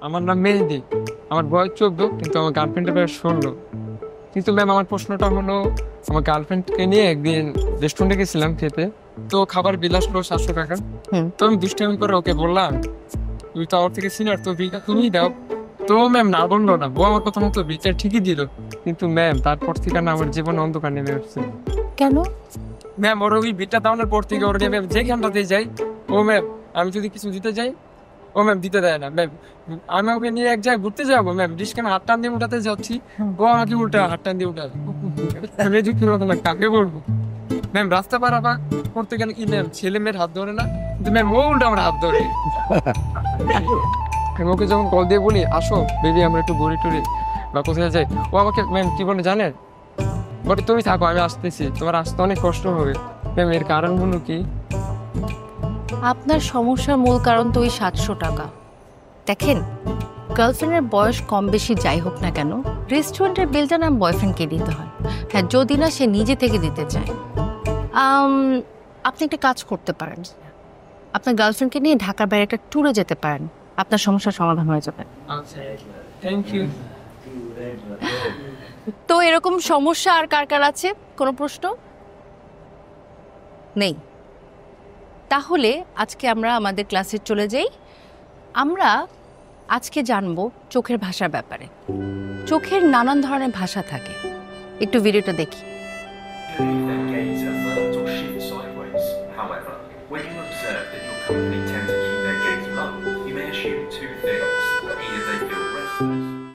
আমার নাম মেহেদি। আমার বয়স 14, কিন্তু আমার গার্লফ্রেন্ডের বয়স 16। কিন্তু ম্যাম আমার প্রশ্নটা হলো, আমার গার্লফ্রেন্ডকে নিয়ে একদিন রেস্টুরেন্টে গেছিলাম খেতে। তো খাবার বিল আসলো 700 টাকা। হুম। তো আমি দুষ্টামি করে ওকে বললাম, তুই তো আমার থেকে সিনিয়র, তো বিলটা তুমিই দাও। তো ম্যাম না বললো না, ও আমার কথা মতো বিলটা ঠিকই দিল। কিন্তু ম্যাম তারপর থেকে না আমার জীবনে অন্ধকার নেমে আসছে। কেন? ম্যাম ওর ওই বিলটা দেওয়ানোর পর থেকে ওর ম্যাম যেখানটাতে যাই, ও ম্যাম আমি যদি কিছু দিতে যাই, ও ম্যাম দিতে দেয় না ম্যাম। আমি ওকে নিয়ে এক জায়গায় ঘুরতে যাবো ম্যাম, ডিসকানে হাত টান দিয়ে উঠাতে যাচ্ছি, ও আমাকে উল্টা হাত টান দিয়ে উঠাবে। আমি যুক্তির মতো না, কাকে বলবো ম্যাম? রাস্তা পারাপার করতে গেলে কি ম্যাম ছেলে মেয়ের হাত ধরে না, কিন্তু ম্যাম ও উল্টা আমার হাত ধরে। আমি ওকে যখন কল দিয়ে বলি, আসো বেবি আমরা একটু ঘুরি টুরি বা কোথায় যাই, ও আমাকে ম্যাম কি বলে জানেন? বলে তুমি থাকো, আমি আসতেছি, তোমার আসতে অনেক কষ্ট হবে। ম্যাম এর কারণগুলো কি? আপনার সমস্যার মূল কারণ তো ওই 700 টাকা। দেখেন, গার্লফ্রেন্ডের বয়স কম বেশি যাই হোক না কেন, রেস্টুরেন্টের বিলটা না বয়ফ্রেন্ডকে দিতে হয়। হ্যাঁ, যদি না সে নিজে থেকে দিতে চায়। আম, আপনি একটা কাজ করতে পারেন, আপনার গার্লফ্রেন্ডকে নিয়ে ঢাকার বাইরে একটা ট্যুরে যেতে পারেন, আপনার সমস্যার সমাধান হয়ে যাবে। আচ্ছা, থ্যাংক ইউ। তো এরকম সমস্যা আর কার কার আছে? কোনো প্রশ্ন নেই? তাহলে আজকে আমরা আমাদের ক্লাসে চলে যাই। আমরা আজকে জানবো চোখের ভাষার ব্যাপারে। চোখের নানান ধরনের ভাষা থাকে, একটু ভিডিওটা দেখি।